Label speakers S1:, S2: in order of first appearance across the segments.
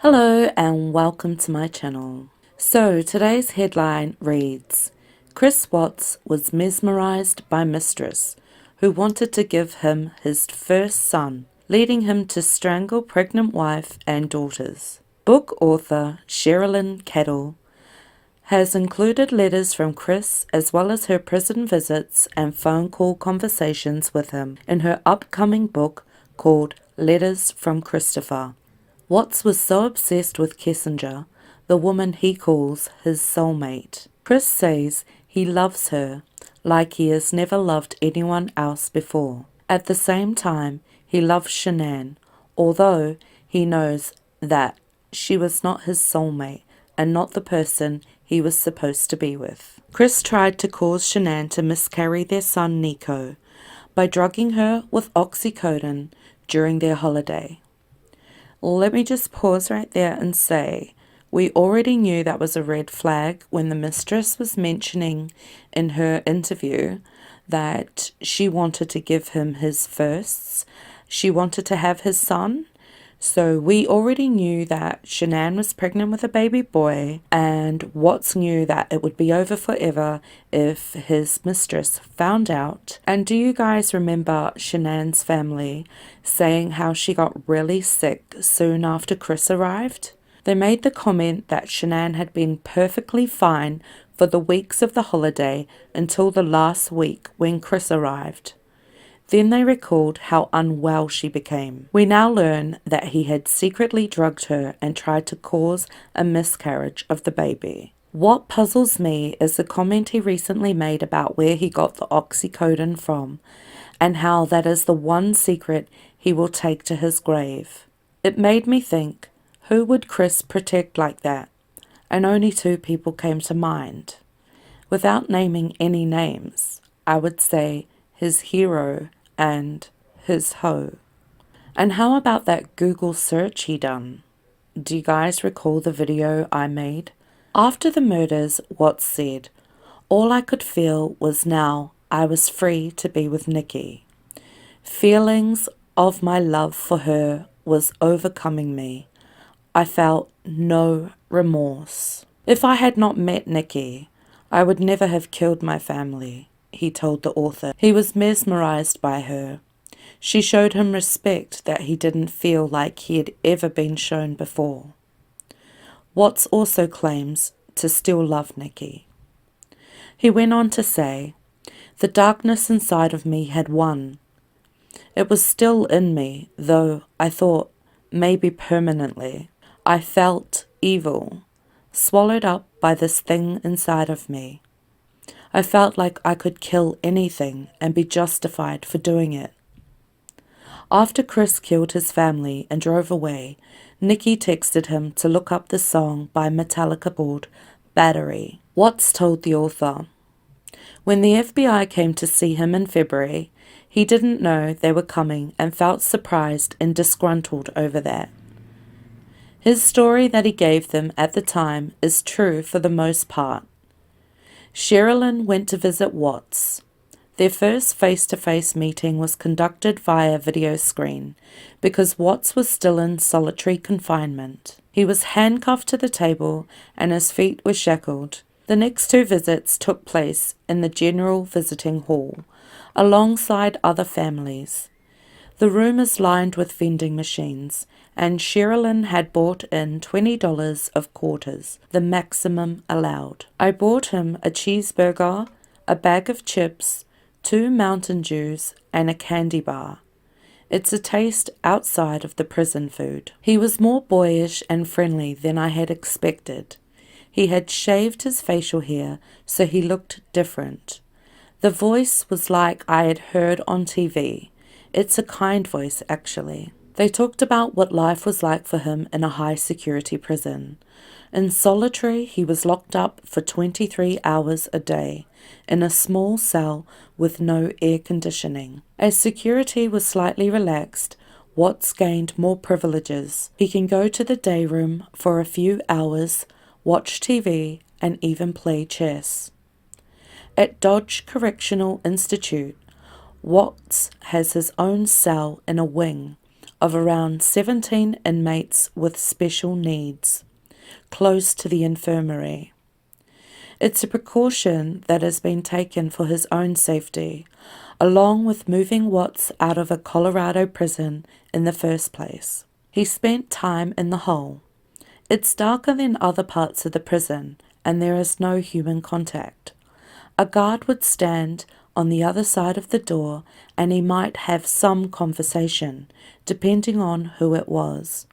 S1: Hello and welcome to my channel. So today's headline reads, Chris Watts was mesmerized by Mistress, who wanted to give him his first son, leading him to strangle pregnant wife and daughters. Book author Sherilyn Cadell has included letters from Chris as well as her prison visits and phone call conversations with him in her upcoming book called Letters from Christopher. Watts was so obsessed with Kessinger, the woman he calls his soulmate. Chris says he loves her like he has never loved anyone else before. At the same time, he loves Shanann, although he knows that she was not his soulmate and not the person he was supposed to be with. Chris tried to cause Shanann to miscarry their son Nico by drugging her with oxycodone during their holiday. Let me just pause right there and say, we already knew that was a red flag when the mistress was mentioning in her interview that she wanted to give him his firsts. She wanted to have his son. So we already knew that Shanann was pregnant with a baby boy, and Watts knew that it would be over forever if his mistress found out. And do you guys remember Shanann's family saying how she got really sick soon after Chris arrived? They made the comment that Shanann had been perfectly fine for the weeks of the holiday until the last week when Chris arrived. Then they recalled how unwell she became. We now learn that he had secretly drugged her and tried to cause a miscarriage of the baby. What puzzles me is the comment he recently made about where he got the oxycodone from and how that is the one secret he will take to his grave. It made me think, who would Chris protect like that? And only two people came to mind. Without naming any names, I would say his hero and his hoe. And how about that Google search he done? Do you guys recall the video I made? After the murders, Watts said, all I could feel was now I was free to be with Nikki. Feelings of my love for her was overcoming me. I felt no remorse. If I had not met Nikki, I would never have killed my family, he told the author. He was mesmerized by her. She showed him respect that he didn't feel like he had ever been shown before. Watts also claims to still love Nikki. He went on to say, the darkness inside of me had won. It was still in me, though I thought maybe permanently. I felt evil, swallowed up by this thing inside of me. I felt like I could kill anything and be justified for doing it. After Chris killed his family and drove away, Nikki texted him to look up the song by Metallica called Battery. Watts told the author, when the FBI came to see him in February, he didn't know they were coming and felt surprised and disgruntled over that. His story that he gave them at the time is true for the most part. Sherilyn went to visit Watts. Their first face-to-face meeting was conducted via video screen because Watts was still in solitary confinement. He was handcuffed to the table and his feet were shackled. The next two visits took place in the general visiting hall, alongside other families. The room is lined with vending machines, and Sherilyn had bought in $20 of quarters, the maximum allowed. I bought him a cheeseburger, a bag of chips, 2 Mountain Dews, and a candy bar. It's a taste outside of the prison food. He was more boyish and friendly than I had expected. He had shaved his facial hair, so he looked different. The voice was like I had heard on TV. It's a kind voice, actually. They talked about what life was like for him in a high-security prison. In solitary, he was locked up for 23 hours a day in a small cell with no air conditioning. As security was slightly relaxed, Watts gained more privileges. He can go to the day room for a few hours, watch TV, and even play chess. At Dodge Correctional Institute, Watts has his own cell in a wing of around 17 inmates with special needs, close to the infirmary. It's a precaution that has been taken for his own safety, along with moving Watts out of a Colorado prison in the first place. He spent time in the hole. It's darker than other parts of the prison, and there is no human contact. A guard would stand on the other side of the door, and he might have some conversation, depending on who it was.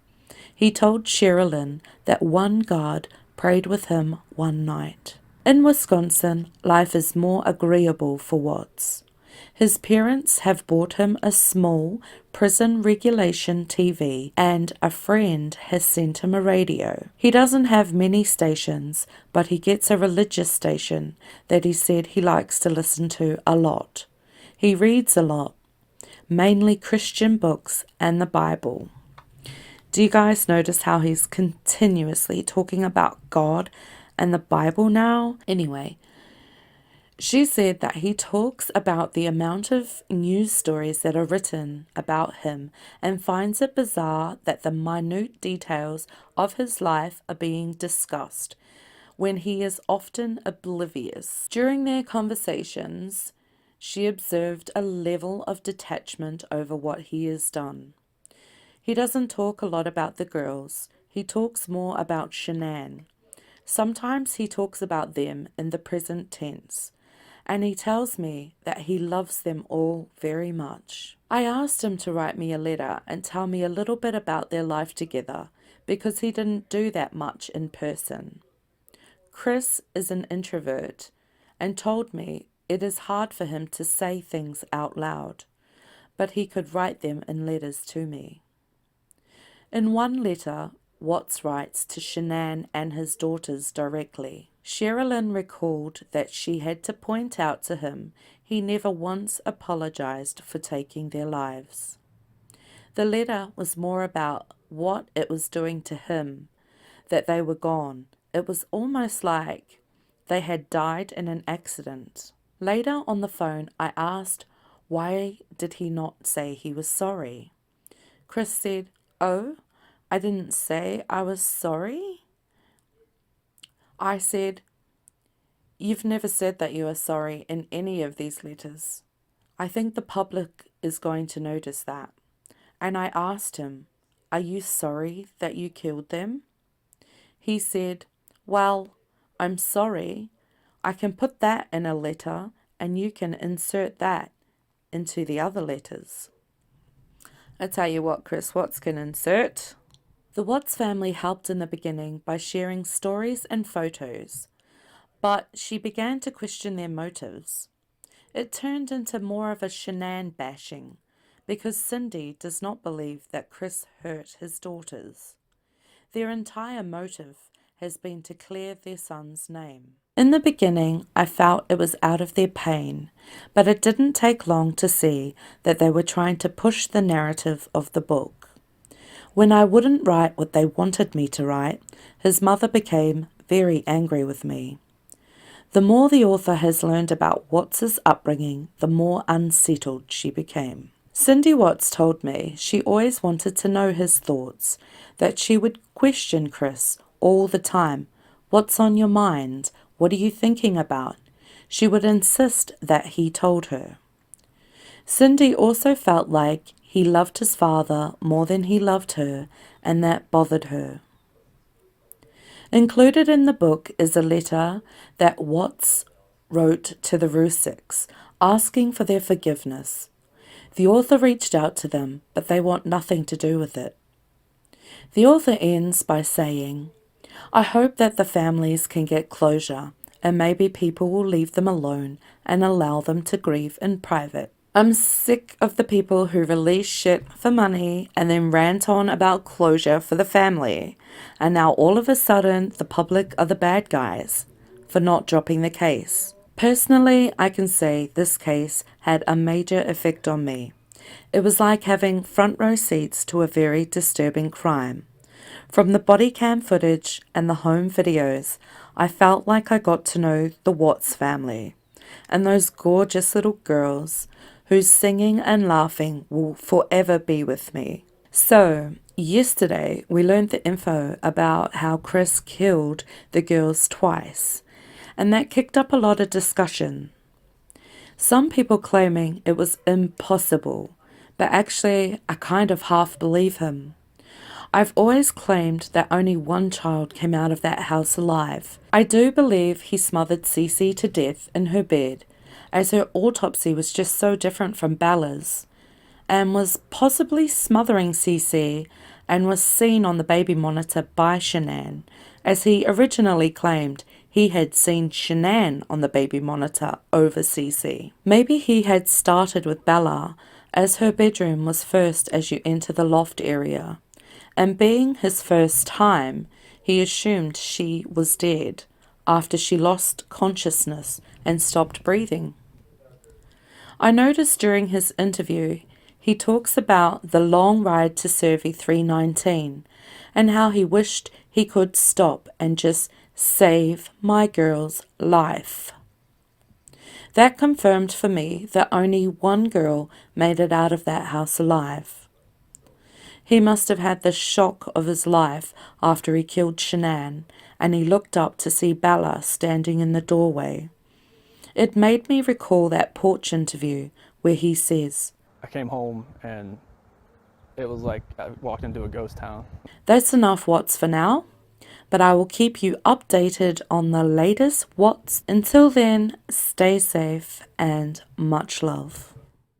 S1: He told Sherilyn that one guard prayed with him one night. In Wisconsin, life is more agreeable for Watts. His parents have bought him a small prison regulation TV, and a friend has sent him a radio. He doesn't have many stations, but he gets a religious station that he said he likes to listen to a lot. He reads a lot, mainly Christian books and the Bible. Do you guys notice how he's continuously talking about God and the Bible now? Anyway, she said that he talks about the amount of news stories that are written about him and finds it bizarre that the minute details of his life are being discussed when he is often oblivious. During their conversations, she observed a level of detachment over what he has done. He doesn't talk a lot about the girls. He talks more about Shanann. Sometimes he talks about them in the present tense, and he tells me that he loves them all very much. I asked him to write me a letter and tell me a little bit about their life together, because he didn't do that much in person. Chris is an introvert and told me it is hard for him to say things out loud, but he could write them in letters to me. In one letter, Watts writes to Shanann and his daughters directly. Sherilyn recalled that she had to point out to him he never once apologized for taking their lives. The letter was more about what it was doing to him that they were gone. It was almost like they had died in an accident. Later on the phone, I asked why did he not say he was sorry. Chris said, "Oh, I didn't say I was sorry." I said, "You've never said that you are sorry in any of these letters. I think the public is going to notice that." And I asked him, "Are you sorry that you killed them?" He said, "Well, I'm sorry. I can put that in a letter and you can insert that into the other letters." I tell you what, Chris Watts can insert. The Watts family helped in the beginning by sharing stories and photos, but she began to question their motives. It turned into more of a Shanann bashing, because Cindy does not believe that Chris hurt his daughters. Their entire motive has been to clear their son's name. In the beginning, I felt it was out of their pain, but it didn't take long to see that they were trying to push the narrative of the book. When I wouldn't write what they wanted me to write, his mother became very angry with me. The more the author has learned about Watts's upbringing, the more unsettled she became. Cindy Watts told me she always wanted to know his thoughts, that she would question Chris all the time. "What's on your mind? What are you thinking about?" She would insist that he told her. Cindy also felt like he loved his father more than he loved her, and that bothered her. Included in the book is a letter that Watts wrote to the Rusiks, asking for their forgiveness. The author reached out to them, but they want nothing to do with it. The author ends by saying, "I hope that the families can get closure, and maybe people will leave them alone and allow them to grieve in private. I'm sick of the people who release shit for money and then rant on about closure for the family, and now all of a sudden the public are the bad guys for not dropping the case." Personally, I can say this case had a major effect on me. It was like having front row seats to a very disturbing crime. From the body cam footage and the home videos, I felt like I got to know the Watts family and those gorgeous little girls whose singing and laughing will forever be with me. So, yesterday we learned the info about how Chris killed the girls twice, and that kicked up a lot of discussion. Some people claiming it was impossible, but actually I kind of half believe him. I've always claimed that only one child came out of that house alive. I do believe he smothered Cece to death in her bed, as her autopsy was just so different from Bella's, and was possibly smothering Cece and was seen on the baby monitor by Shanann, as he originally claimed he had seen Shanann on the baby monitor over Cece. Maybe he had started with Bella, as her bedroom was first as you enter the loft area, and being his first time, he assumed she was dead after she lost consciousness and stopped breathing. I noticed during his interview he talks about the long ride to Survey 319 and how he wished he could stop and just save my girl's life. That confirmed for me that only one girl made it out of that house alive. He must have had the shock of his life after he killed Shanann, and he looked up to see Bella standing in the doorway. It made me recall that porch interview where he says,
S2: I came home and it was like I walked into a ghost town.
S1: "That's enough What's for now, but I will keep you updated on the latest What's. Until then, stay safe and much love."